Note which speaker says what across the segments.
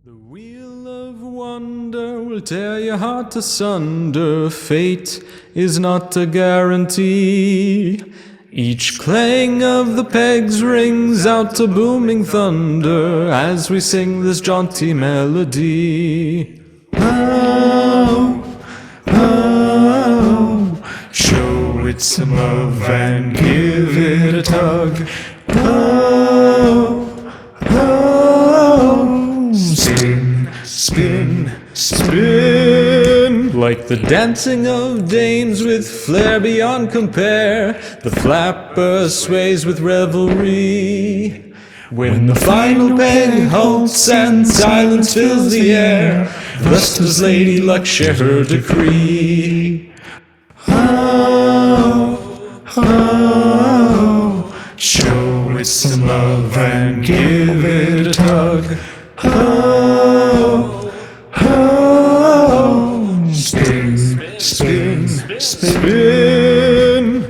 Speaker 1: The wheel of wonder will tear your heart asunder. Fate is not a guarantee. Each clang of the pegs rings out to booming thunder as we sing this jaunty melody. Oh, oh, show it some love and give it a tug. Oh, oh, spin, spin, spin. Like the dancing of dames with flair beyond compare, the flapper sways with revelry. When the final peg halts and silence fills the air, thus does Lady Luck share her decree. Oh, oh, show it some love and give it a tug. Oh, oh, spin, spin, spin.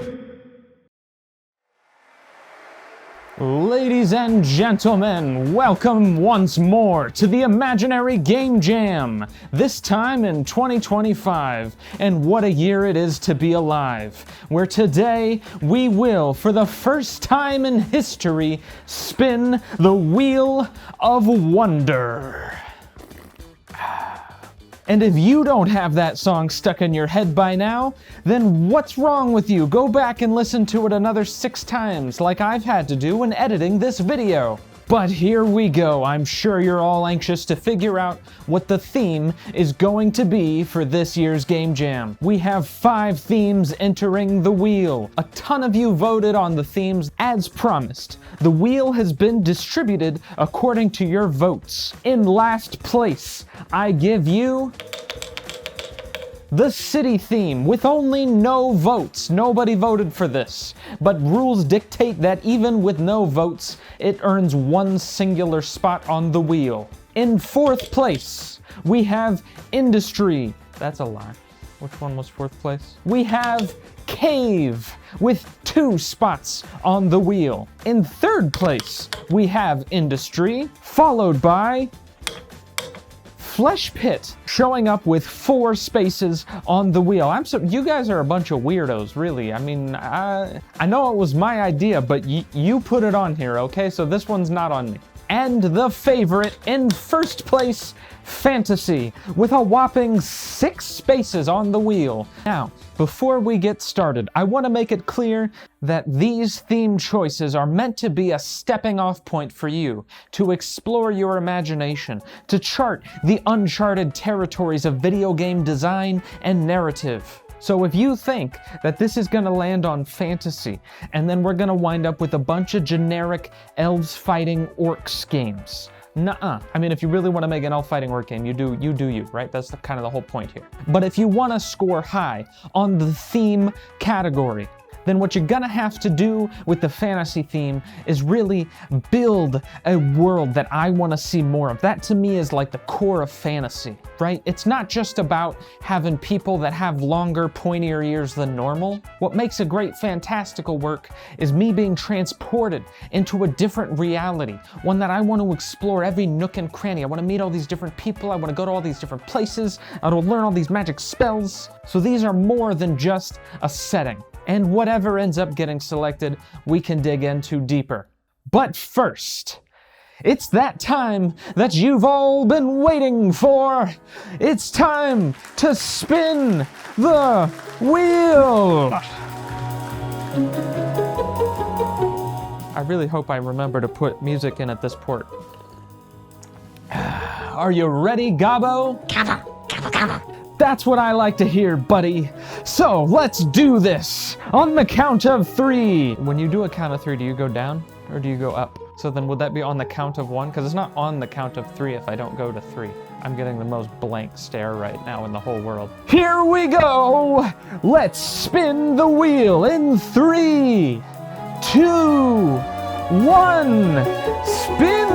Speaker 2: Ladies and gentlemen, welcome once more to the Imaginary Game Jam, this time in 2025, and what a year it is to be alive, where today we will, for the first time in history, spin the Wheel of Wonder. And if you don't have that song stuck in your head by now, then what's wrong with you? Go back and listen to it another 6 times, like I've had to do when editing this video. But here we go. I'm sure you're all anxious to figure out what the theme is going to be for this year's Game Jam. We have 5 themes entering the wheel. A ton of you voted on the themes as promised. The wheel has been distributed according to your votes. In last place, I give you the city theme, with only no votes. Nobody voted for this, but rules dictate that even with no votes, it earns 1 singular spot on the wheel. In 4th place, we have industry. That's a lie. Which one was 4th place? We have cave, with 2 spots on the wheel. In 3rd place, we have industry, followed by Flesh Pit, showing up with 4 spaces on the wheel. You guys are a bunch of weirdos, really. I mean, I know it was my idea, but you put it on here, okay? So this one's not on me. And the favorite, in 1st place, fantasy, with a whopping 6 spaces on the wheel. Now, before we get started, I want to make it clear that these theme choices are meant to be a stepping off point for you, to explore your imagination, to chart the uncharted territories of video game design and narrative. So if you think that this is going to land on fantasy, and then we're going to wind up with a bunch of generic elves fighting orcs games, nuh-uh. I mean, if you really want to make an elf fighting orc game, you do you, right? That's kind of the whole point here. But if you want to score high on the theme category, then what you're gonna have to do with the fantasy theme is really build a world that I want to see more of. That to me is like the core of fantasy, right? It's not just about having people that have longer, pointier ears than normal. What makes a great fantastical work is me being transported into a different reality, one that I want to explore every nook and cranny. I want to meet all these different people. I want to go to all these different places. I want to learn all these magic spells. So these are more than just a setting. And whatever ends up getting selected, we can dig into deeper. But first, it's that time that you've all been waiting for. It's time to spin the wheel. I really hope I remember to put music in at this port. Are you ready, Gabo? Gabo. That's what I like to hear, buddy. So let's do this on the count of 3. When you do a count of 3, do you go down or do you go up? So then would that be on the count of 1? Because it's not on the count of 3 if I don't go to 3. I'm getting the most blank stare right now in the whole world. Here we go. Let's spin the wheel in 3, 2, 1. Spin.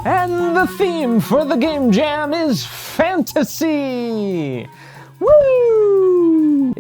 Speaker 2: And the theme for the Game Jam is fantasy!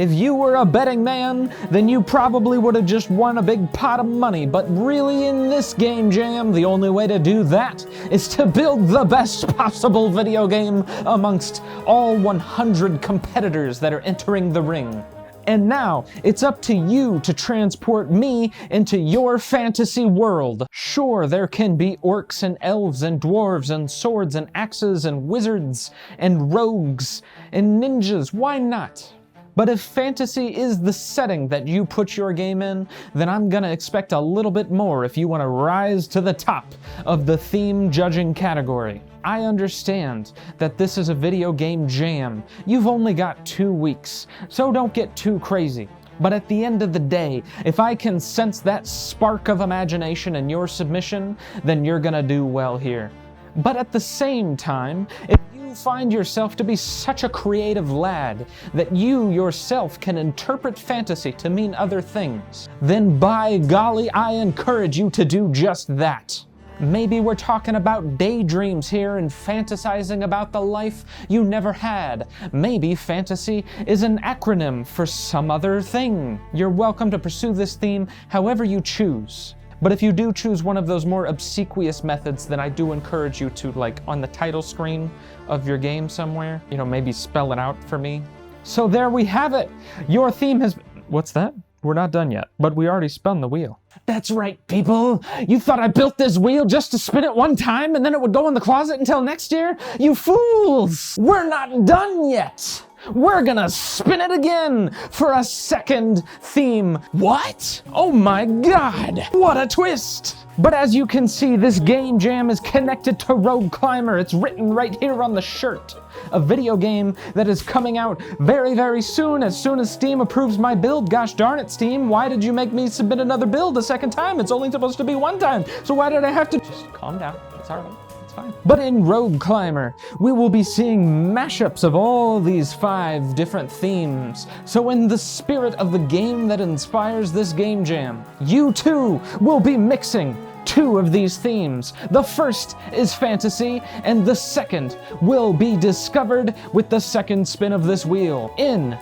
Speaker 2: If you were a betting man, then you probably would have just won a big pot of money, but really in this game jam, the only way to do that is to build the best possible video game amongst all 100 competitors that are entering the ring. And now, it's up to you to transport me into your fantasy world. Sure, there can be orcs and elves and dwarves and swords and axes and wizards and rogues and ninjas, why not? But if fantasy is the setting that you put your game in, then I'm gonna expect a little bit more if you want to rise to the top of the theme judging category. I understand that this is a video game jam. You've only got 2 weeks, so don't get too crazy. But at the end of the day, if I can sense that spark of imagination in your submission, then you're gonna do well here. But at the same time, if you find yourself to be such a creative lad that you yourself can interpret fantasy to mean other things, then by golly, I encourage you to do just that. Maybe we're talking about daydreams here and fantasizing about the life you never had. Maybe fantasy is an acronym for some other thing. You're welcome to pursue this theme however you choose. But if you do choose one of those more obsequious methods, then I do encourage you to, like, on the title screen of your game somewhere, maybe spell it out for me. So there we have it. Your theme has... What's that? We're not done yet, but we already spun the wheel. That's right, people. You thought I built this wheel just to spin it one time and then it would go in the closet until next year? You fools! We're not done yet. We're gonna spin it again for a second theme. What? Oh my God! What a twist! But as you can see, this game jam is connected to Rogue Climber. It's written right here on the shirt. A video game that is coming out very, very soon as Steam approves my build. Gosh darn it, Steam. Why did you make me submit another build a second time? It's only supposed to be one time. So why did I have to... Just calm down. It's all right. Fine. But in Rogue Climber, we will be seeing mashups of all these 5 different themes. So in the spirit of the game that inspires this game jam, you too will be mixing 2 of these themes. The first is fantasy, and the second will be discovered with the second spin of this wheel. In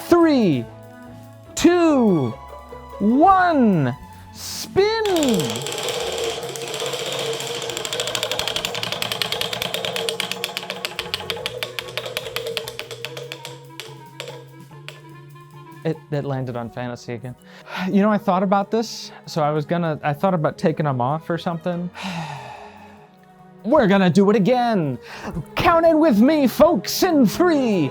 Speaker 2: 3, 2, 1, spin! It landed on fantasy again. I thought about this, so I thought about taking them off or something. We're gonna do it again. Count it with me, folks, in 3,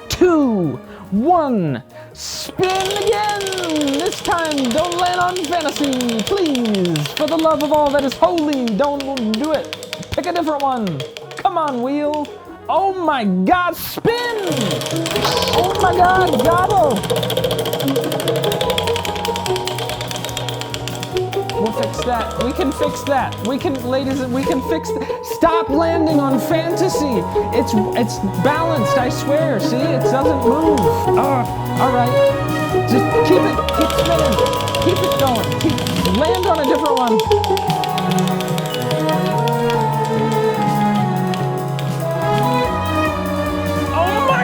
Speaker 2: 2, 1, spin again! This time, don't land on fantasy, please. For the love of all that is holy, don't do it. Pick a different one. Come on, wheel. Oh my God, spin! Oh my God, gobble! We'll fix that. We can fix that. We can fix that. Stop landing on fantasy. It's balanced, I swear. See, it doesn't move. All right. Just keep spinning. Keep it going. Land on a different one.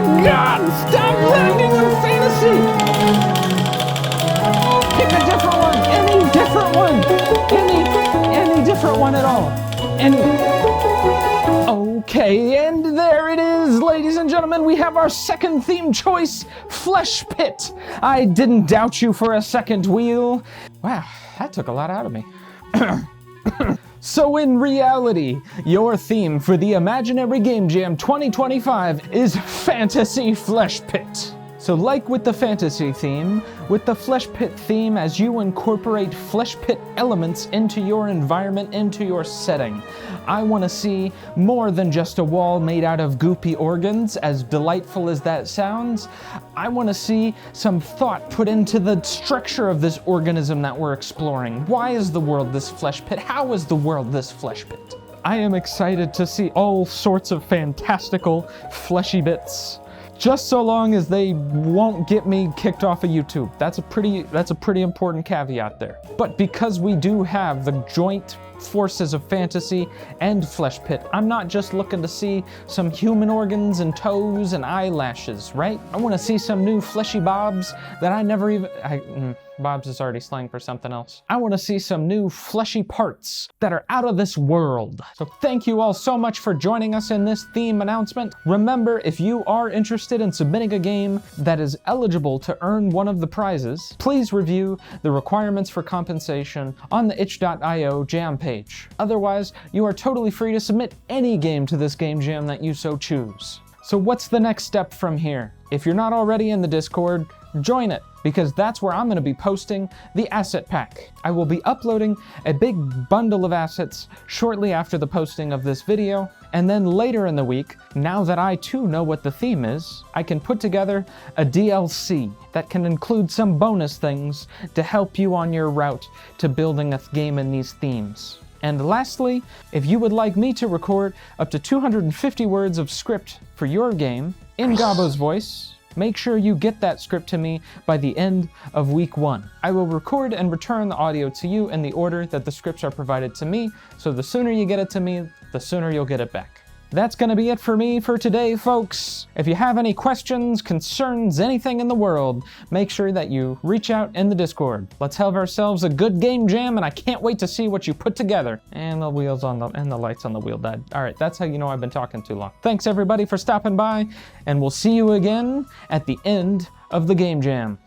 Speaker 2: God, stop landing on fantasy! Pick a different one, any different one, any different one at all. Okay, and there it is, ladies and gentlemen. We have our second theme choice, Flesh Pit. I didn't doubt you for a second, wheel. Wow, that took a lot out of me. So in reality, your theme for the Imaginary Game Jam 2025 is Fantasy Flesh Pit. So like with the fantasy theme, with the Flesh Pit theme, as you incorporate Flesh Pit elements into your environment, into your setting, I want to see more than just a wall made out of goopy organs, as delightful as that sounds. I want to see some thought put into the structure of this organism that we're exploring. Why is the world this flesh pit? How is the world this flesh pit? I am excited to see all sorts of fantastical fleshy bits. Just so long as they won't get me kicked off of YouTube. That's a pretty important caveat there. But because we do have the joint forces of fantasy and flesh pit. I'm not just looking to see some human organs and toes and eyelashes, right? I want to see some new fleshy bobs that I never even... Bob's is already slang for something else. I want to see some new fleshy parts that are out of this world. So thank you all so much for joining us in this theme announcement. Remember, if you are interested in submitting a game that is eligible to earn one of the prizes, please review the requirements for compensation on the itch.io jam page. Otherwise, you are totally free to submit any game to this game jam that you so choose. So what's the next step from here? If you're not already in the Discord, join it, because that's where I'm going to be posting the asset pack. I will be uploading a big bundle of assets shortly after the posting of this video, and then later in the week, now that I too know what the theme is, I can put together a DLC that can include some bonus things to help you on your route to building a game in these themes. And lastly, if you would like me to record up to 250 words of script for your game in Gabbo's voice, make sure you get that script to me by the end of week 1. I will record and return the audio to you in the order that the scripts are provided to me, so the sooner you get it to me, the sooner you'll get it back. That's gonna be it for me for today, folks. If you have any questions, concerns, anything in the world, make sure that you reach out in the Discord. Let's have ourselves a good game jam, and I can't wait to see what you put together. And the wheels on and the lights on the wheel died. All right, that's how you know I've been talking too long. Thanks everybody for stopping by, and we'll see you again at the end of the game jam.